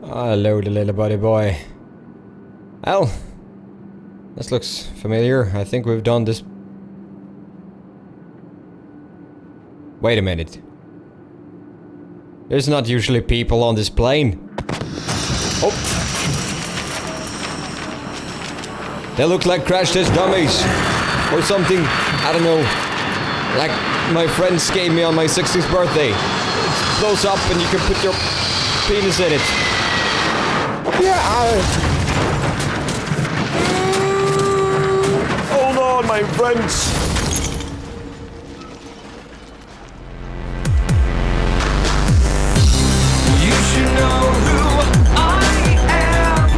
Hello, the little buddy boy. Well, this looks familiar. I think we've done this. Wait a minute. There's not usually people on this plane. Oh. They look like crash test dummies. Or something. I don't know. Like my friends gave me on my 16th birthday. It blows up and you can put your penis in it. Yeah. Hold on, my friends. You should know who I am.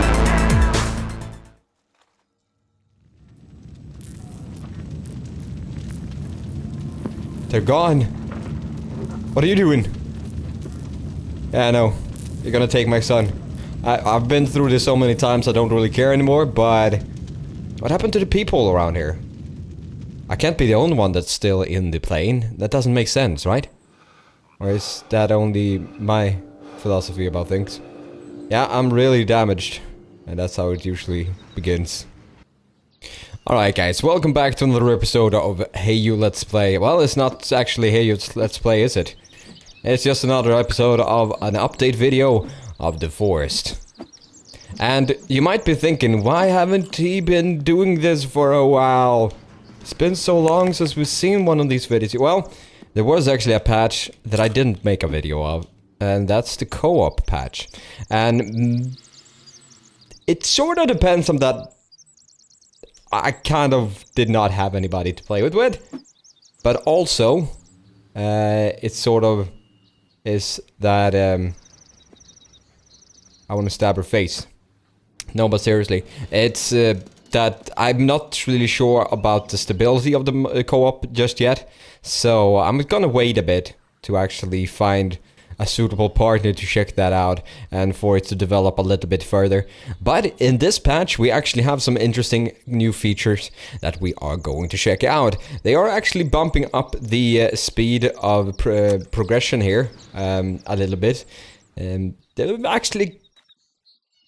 They're gone. What are you doing? Yeah, I know. You're gonna take my son. I've been through this so many times I don't really care anymore, but... What happened to the people around here? I can't be the only one that's still in the plane. That doesn't make sense, right? Or is that only my philosophy about things? Yeah, I'm really damaged. And that's how it usually begins. Alright guys, welcome back to another episode of Hey You Let's Play. Well, it's not actually Hey You Let's Play, is it? It's just another episode of an update video of the forest. And you might be thinking, why haven't he been doing this for a while? It's been so long since we've seen one of these videos. Well, there was actually a patch that I didn't make a video of, and that's the co-op patch. And it sort of depends on that. I kind of did not have anybody to play with. But also, it sort of is that I want to stab her face. No, but seriously, it's that I'm not really sure about the stability of the co-op just yet. So I'm gonna wait a bit to actually find a suitable partner to check that out and for it to develop a little bit further. But in this patch we actually have some interesting new features that we are going to check out. They are actually bumping up the speed of progression here a little bit. They've actually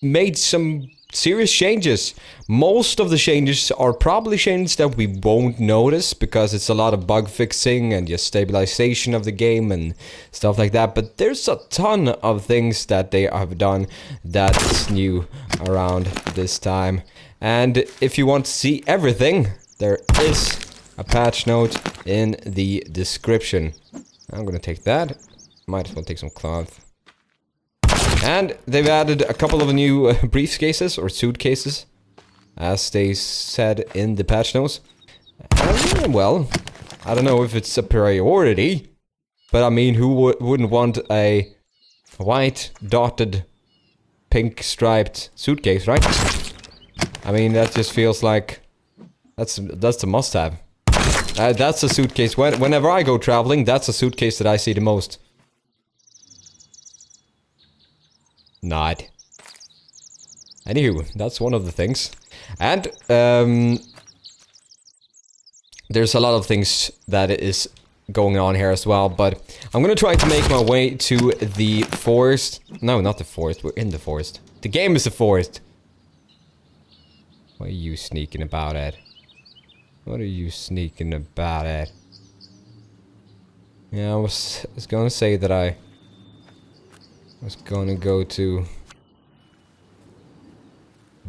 made some serious changes. Most of the changes are probably changes that we won't notice because it's a lot of bug fixing and just stabilization of the game and stuff like that. But there's a ton of things that they have done that's new around this time. And if you want to see everything, there is a patch note in the description. I'm gonna take that. Might as well take some cloth. And they've added a couple of new briefcases or suitcases, as they said in the patch notes. And, well, I don't know if it's a priority, but I mean, who wouldn't want a white dotted pink striped suitcase, right? I mean, that just feels like that's the must-have. That's a suitcase. Whenever I go traveling, that's a suitcase that I see the most. Not. Anywho, that's one of the things. And, there's a lot of things that is going on here as well, but I'm gonna try to make my way to the forest. No, not the forest, we're in the forest. The game is the forest. What are you sneaking about at? What are you sneaking about at? Yeah, I was gonna say that I was gonna go to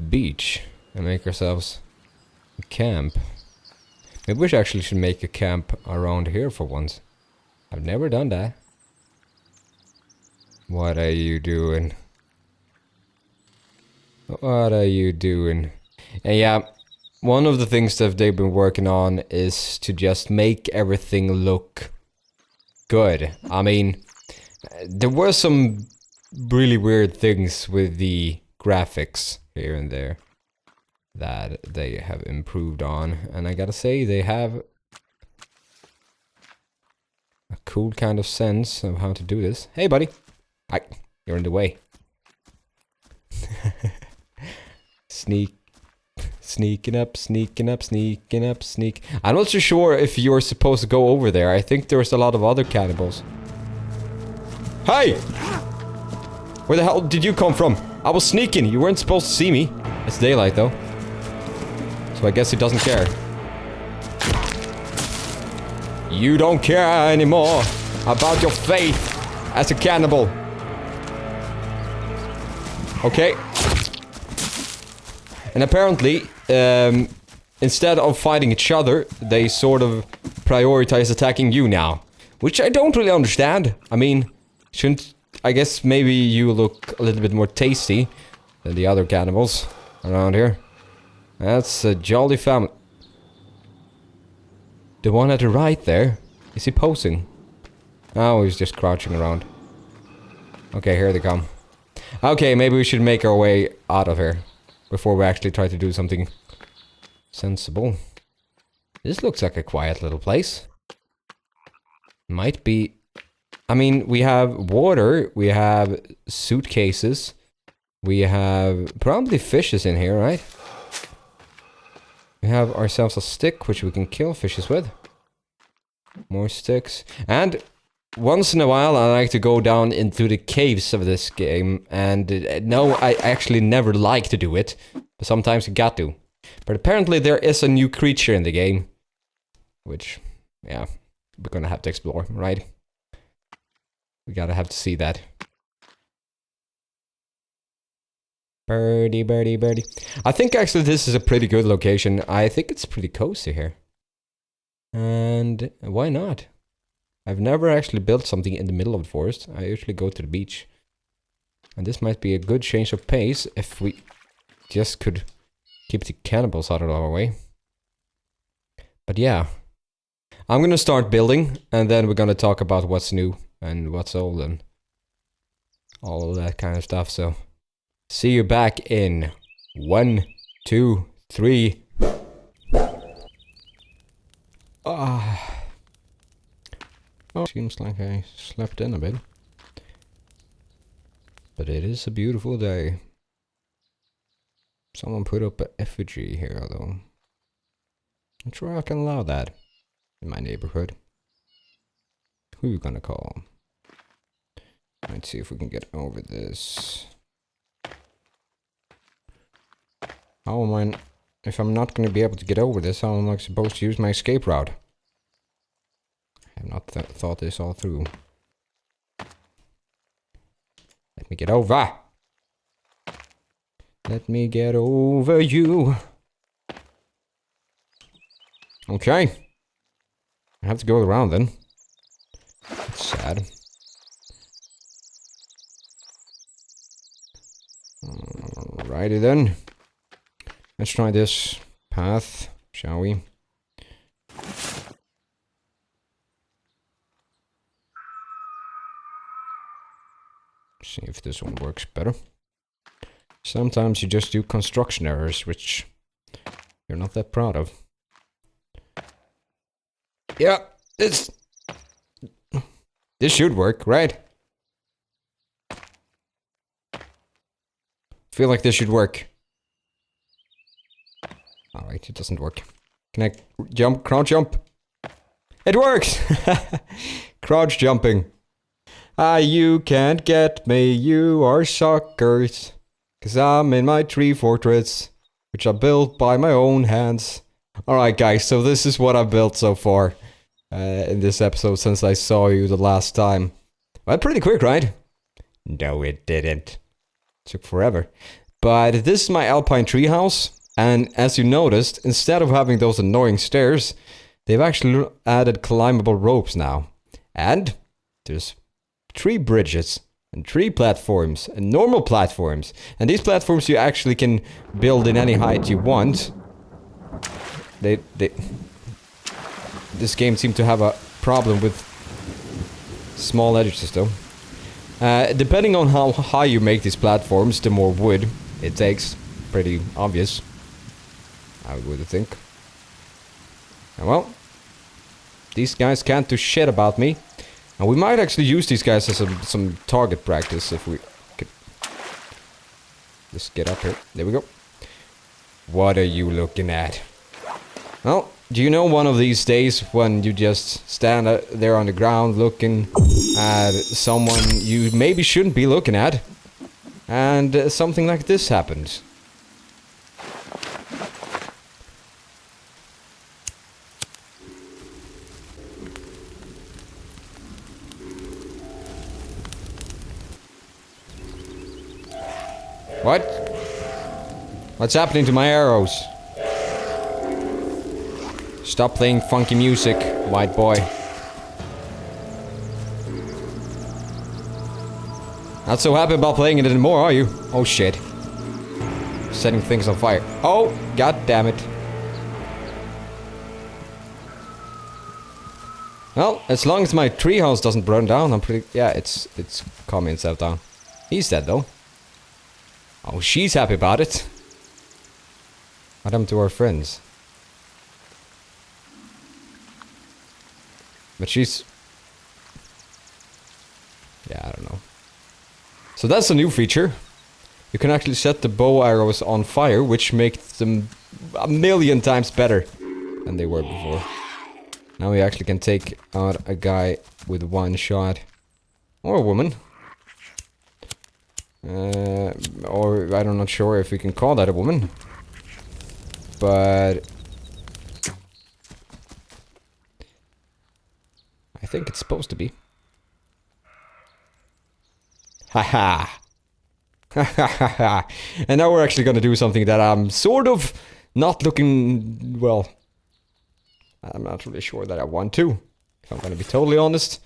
beach and make ourselves a camp. Maybe we actually should make a camp around here for once. I've never done that. What are you doing? What are you doing? And yeah, one of the things that they've been working on is to just make everything look good. I mean, there were some really weird things with the graphics here and there that they have improved on, and I gotta say they have a cool kind of sense of how to do this. Hey buddy! Hi! You're in the way. Sneaking up. I'm not so sure if you're supposed to go over there. I think there's a lot of other cannibals. Hey! Where the hell did you come from? I was sneaking. You weren't supposed to see me. It's daylight, though. So I guess he doesn't care. You don't care anymore about your faith as a cannibal. Okay. And apparently, instead of fighting each other, they sort of prioritize attacking you now. Which I don't really understand. I mean, shouldn't... I guess maybe you look a little bit more tasty than the other cannibals around here. That's a jolly family. The one at the right there, is he posing? Oh, he's just crouching around. Okay, here they come. Okay, maybe we should make our way out of here before we actually try to do something sensible. This looks like a quiet little place. Might be... I mean, we have water, we have suitcases, we have probably fishes in here, right? We have ourselves a stick which we can kill fishes with. More sticks. And once in a while I like to go down into the caves of this game. And no, I actually never like to do it. But sometimes you got to. But apparently there is a new creature in the game. Which, yeah, we're gonna have to explore, right? We gotta have to see that. Birdie, birdie, birdie. I think actually this is a pretty good location. I think it's pretty cozy here. And why not? I've never actually built something in the middle of the forest. I usually go to the beach. And this might be a good change of pace if we just could keep the cannibals out of our way. But yeah. I'm gonna start building and then we're gonna talk about what's new and what's old and all of that kind of stuff. So see you back in 1, 2, 3. Oh, seems like I slept in a bit. But it is a beautiful day. Someone put up an effigy here though. I'm sure I can allow that in my neighborhood. Who are you gonna call? Let's see if we can get over this. How am I... If I'm not gonna be able to get over this, how am I supposed to use my escape route? I have not thought this all through. Let me get over! Let me get over you! Okay. I have to go around then. That's sad. Alrighty then. Let's try this path, shall we? See if this one works better. Sometimes you just do construction errors, which you're not that proud of. Yeah, this should work, right? Feel like this should work. Alright, it doesn't work. Can I jump? Crouch jump? It works! Crouch jumping. Ah, you can't get me, you are suckers. 'Cause I'm in my tree fortress, which I built by my own hands. Alright guys, so this is what I've built so far. In this episode since I saw you the last time. Well, pretty quick, right? No, it didn't. Took forever. But this is my alpine treehouse. And as you noticed, instead of having those annoying stairs, they've actually added climbable ropes now. And there's tree bridges and tree platforms and normal platforms. And these platforms you actually can build in any height you want. This game seemed to have a problem with small edges though. Depending on how high you make these platforms, the more wood it takes. Pretty obvious, I would think. And well, these guys can't do shit about me. And we might actually use these guys as some target practice if we could just get up here. There we go. What are you looking at? Well, do you know one of these days when you just stand there on the ground looking at someone you maybe shouldn't be looking at? And something like this happened. What? What's happening to my arrows? Stop playing funky music, white boy. Not so happy about playing it anymore, are you? Oh shit. Setting things on fire. Oh, god damn it. Well, as long as my treehouse doesn't burn down, I'm pretty... Yeah, it's calming itself down. He's dead though. Oh, she's happy about it. What happened to our friends? But she's... Yeah, I don't know. So that's a new feature. You can actually set the bow arrows on fire, which makes them 1,000,000 times better than they were before. Now we actually can take out a guy with one shot. Or a woman. Or I'm not sure if we can call that a woman. But... I think it's supposed to be. Haha! And now we're actually gonna do something that I'm sort of not looking... well... I'm not really sure that I want to, if I'm gonna be totally honest.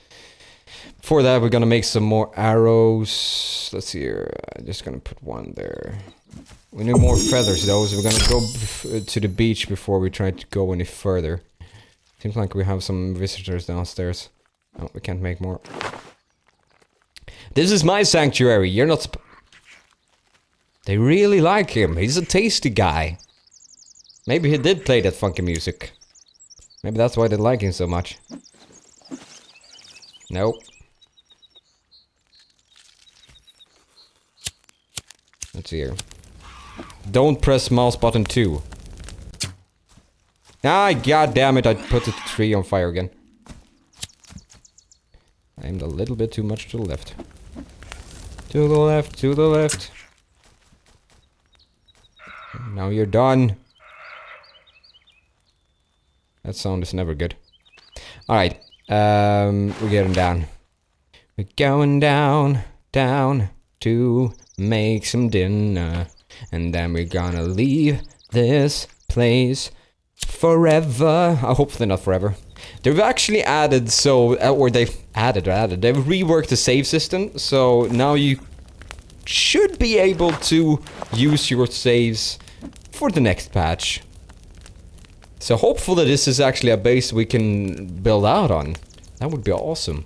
For that, we're gonna make some more arrows. Let's see here. I'm just gonna put one there. We need more feathers though, so we're gonna go to the beach before we try to go any further. Seems like we have some visitors downstairs. Oh, we can't make more. This is my sanctuary. You're not. They really like him. He's a tasty guy. Maybe he did play that funky music. Maybe that's why they like him so much. Nope. Let's see here. Don't press mouse button 2. Ah, god damn it, I put the tree on fire again. I aimed a little bit too much to the left. To the left, to the left. Now you're done. That sound is never good. Alright, we're getting down. We're going down, down to make some dinner. And then we're gonna leave this place forever. Hopefully not forever. They've actually added they've reworked the save system. So now you should be able to use your saves for the next patch. So hopefully this is actually a base we can build out on. That would be awesome.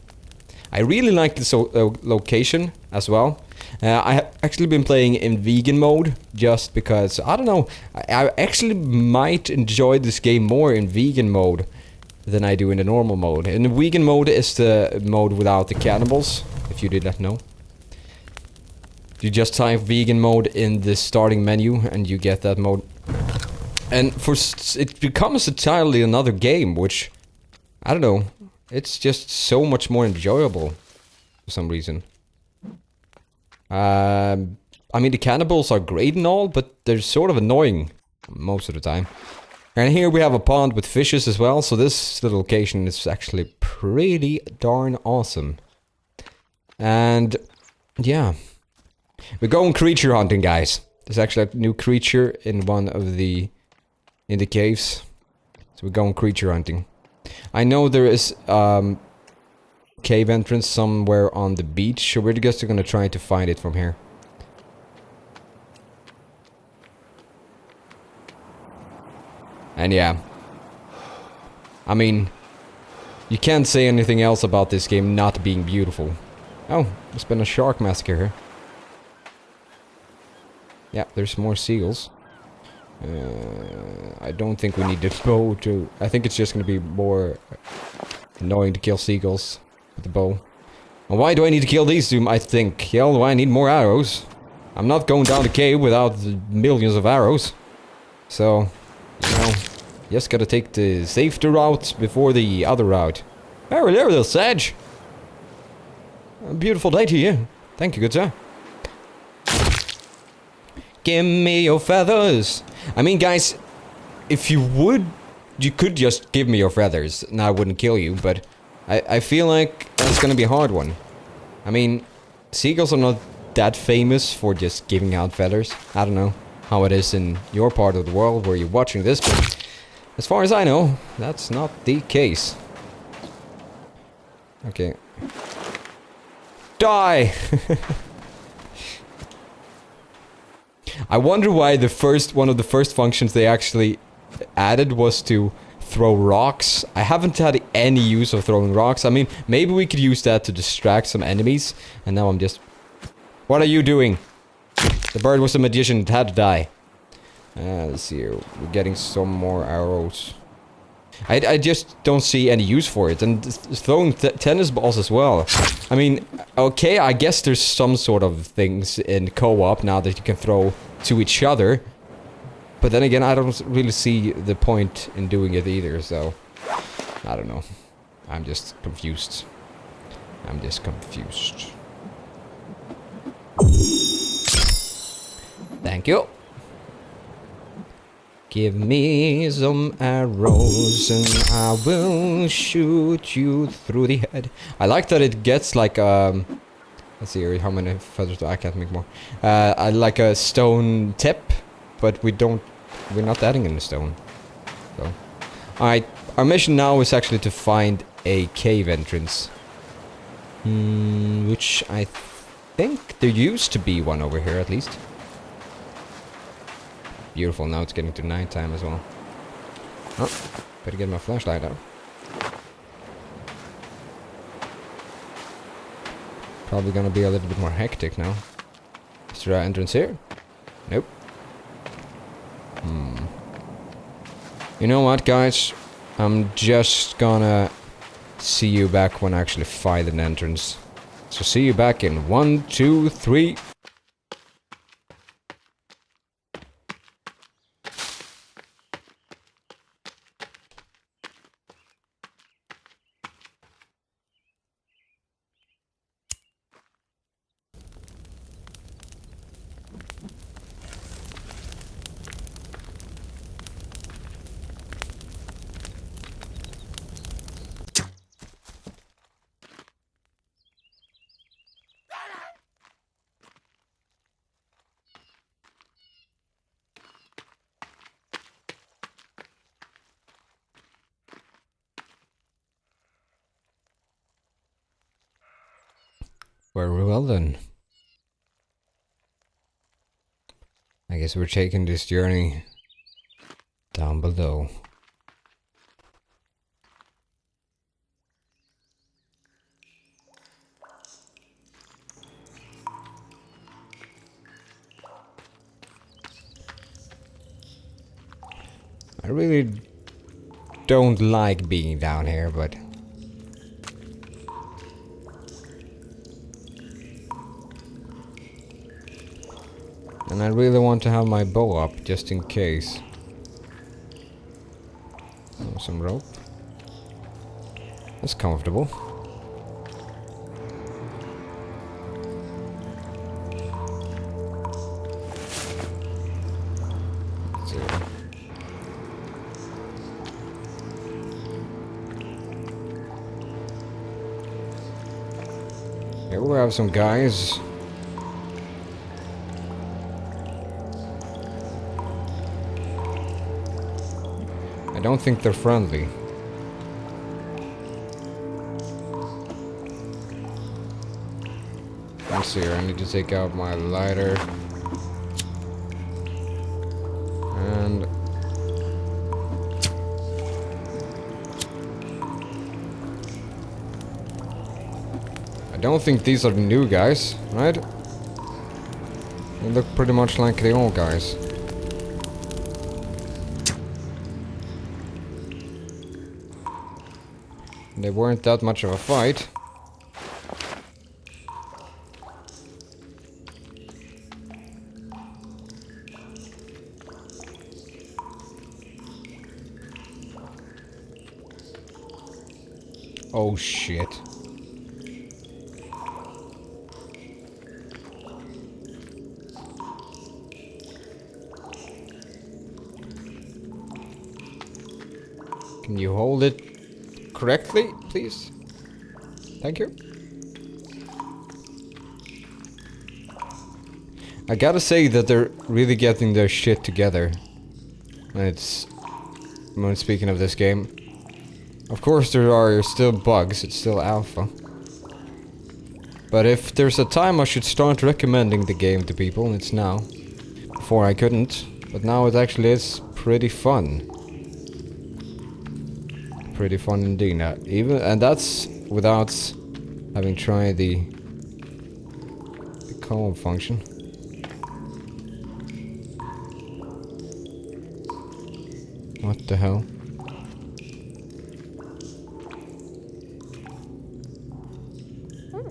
I really like this location as well. I have actually been playing in vegan mode just because, I don't know, I actually might enjoy this game more in vegan mode than I do in the normal mode. In the vegan mode is the mode without the cannibals, if you did not know. You just type vegan mode in the starting menu and you get that mode. And it becomes entirely another game, which, I don't know, it's just so much more enjoyable for some reason. I mean, the cannibals are great and all, but they're sort of annoying most of the time. And here we have a pond with fishes as well, so this little location is actually pretty darn awesome. And, yeah. We're going creature hunting, guys. There's actually a new creature in one of the... in the caves. So we're going creature hunting. I know there is cave entrance somewhere on the beach, so we're just gonna try to find it from here. And yeah. I mean, you can't say anything else about this game not being beautiful. Oh, there's been a shark massacre here. Yeah, there's more seagulls. I don't think we need the bow to... I think it's just gonna be more annoying to kill seagulls with the bow. And why do I need to kill these two, I think? Hell, do I need more arrows? I'm not going down the cave without millions of arrows. So, you know, just gotta take the safety route before the other route. Oh, there, little Sage. A beautiful day to you. Thank you, good sir. Give me your feathers. I mean, guys, if you would, you could just give me your feathers and I wouldn't kill you, but I feel like that's gonna be a hard one. I mean, seagulls are not that famous for just giving out feathers. I don't know how it is in your part of the world where you're watching this, but as far as I know, that's not the case. Okay. Die! I wonder why one of the first functions they actually added was to throw rocks. I haven't had any use of throwing rocks. I mean, maybe we could use that to distract some enemies. And now I'm just... What are you doing? The bird was a magician. It had to die. Let's see here. We're getting some more arrows. I just don't see any use for it. And throwing tennis balls as well. I mean, okay, I guess there's some sort of things in co-op now that you can throw to each other. But then again, I don't really see the point in doing it either, so... I don't know. I'm just confused. I'm just confused. Thank you. Give me some arrows and I will shoot you through the head. I like that it gets like let's see here, how many feathers do I can't make more. I like a stone tip, but we're not adding in the stone. So, alright, our mission now is actually to find a cave entrance. Which I think there used to be one over here at least. Beautiful, now it's getting to nighttime as well. Oh, better get my flashlight out. Probably gonna be a little bit more hectic now. Is there an entrance here? Nope. You know what, guys? I'm just gonna see you back when I actually find an entrance. So see you back in 1, 2, 3... Very well then. I guess we're taking this journey down below. I really don't like being down here, but... And I really want to have my bow up, just in case. Oh, some rope. That's comfortable. Let's see. Here we have some guys. I don't think they're friendly. Let's see here, I need to take out my lighter. And... I don't think these are the new guys, right? They look pretty much like the old guys. They weren't that much of a fight. Oh shit. Can you hold it correctly, please? Thank you. I gotta say that they're really getting their shit together. When speaking of this game. Of course there are still bugs, it's still alpha. But if there's a time I should start recommending the game to people, it's now. Before I couldn't, but now it actually is pretty fun. Pretty fun indeed. And that's without having tried the co-op function. What the hell?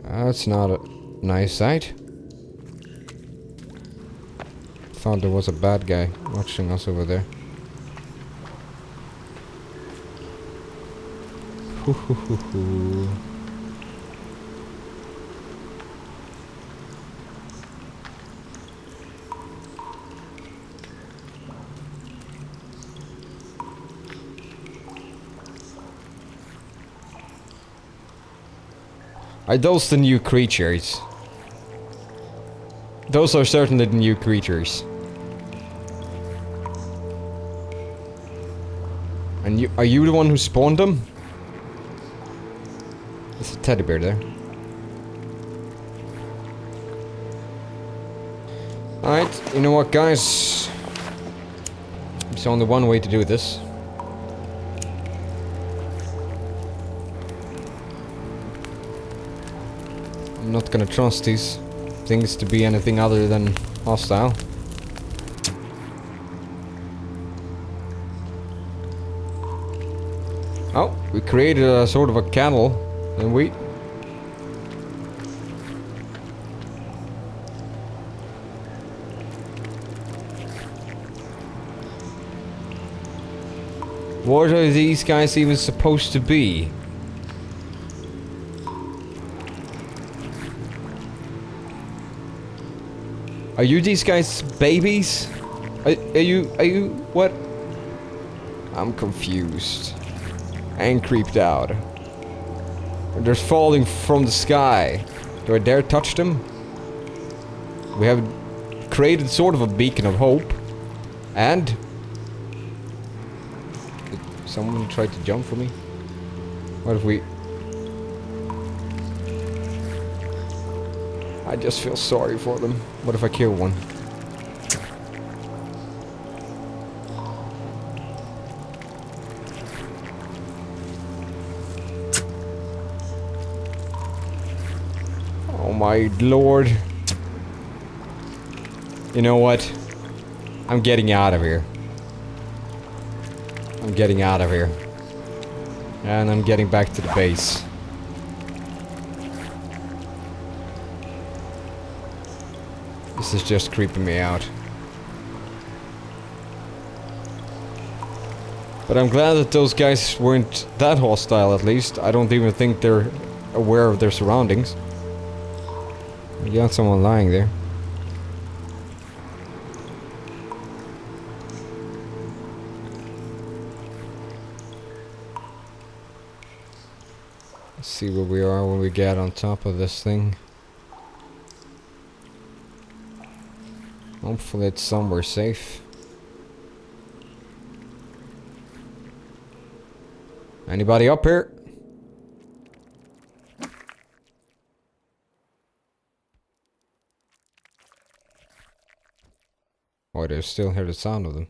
That's not a nice sight. Thought there was a bad guy watching us over there. Hoo hoo hoo hoo. Are those the new creatures? Those are certainly the new creatures. And are you the one who spawned them? There's a teddy bear there. Alright, you know what guys? There's only one way to do this. I'm not gonna trust these things to be anything other than hostile. Oh, we created a sort of a kennel, and we... What are these guys even supposed to be? Are you these guys babies? Are you, what? I'm confused. And creeped out. They're falling from the sky. Do I dare touch them? We have created sort of a beacon of hope. And... Did someone try to jump for me? What if we... I just feel sorry for them. What if I kill one? Oh my lord. You know what? I'm getting out of here. I'm getting out of here. And I'm getting back to the base. This is just creeping me out. But I'm glad that those guys weren't that hostile, at least. I don't even think they're aware of their surroundings. We got someone lying there. Let's see where we are when we get on top of this thing. Hopefully it's somewhere safe. Anybody up here? Oh, I still hear the sound of them.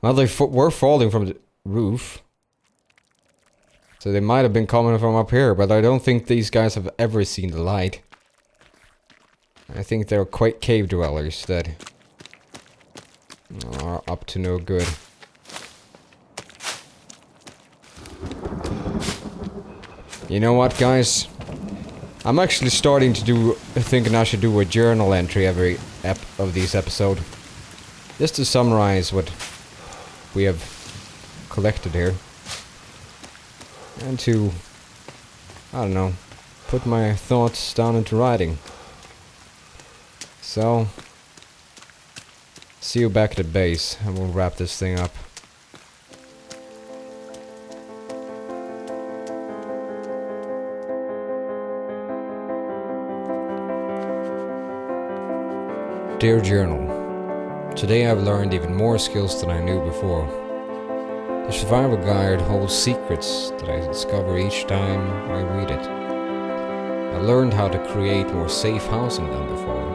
Well, they were falling from the roof. So they might have been coming from up here, but I don't think these guys have ever seen the light. I think they're quite cave dwellers that are up to no good. You know what, guys? I'm actually starting to thinking I should do a journal entry every of these episodes. Just to summarize what we have collected here. And to, I don't know, put my thoughts down into writing. So, see you back at the base, and we'll wrap this thing up. Dear Journal, today I've learned even more skills than I knew before. The survival guide holds secrets that I discover each time I read it. I learned how to create more safe housing than before,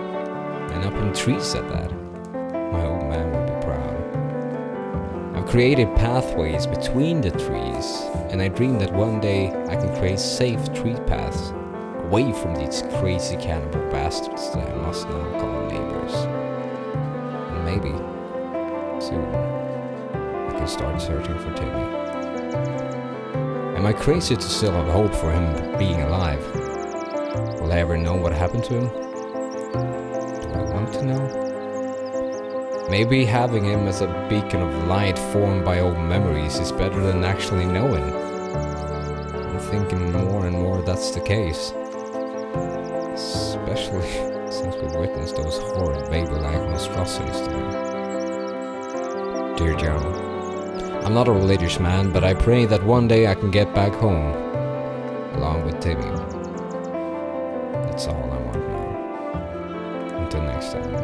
and up in trees at that. My old man would be proud. I've created pathways between the trees, and I dream that one day I can create safe tree paths away from these crazy cannibal bastards that I must now call neighbors. And maybe, soon, I can start searching for Timmy. Am I crazy to still have hope for him being alive? Will I ever know what happened to him? Do I want to know? Maybe having him as a beacon of light formed by old memories is better than actually knowing. I'm thinking more and more that's the case. Especially since we witnessed those horrid baby-like monstrosities today. Dear Journal, I'm not a religious man, but I pray that one day I can get back home, along with Timmy. That's all I want now. Until next time.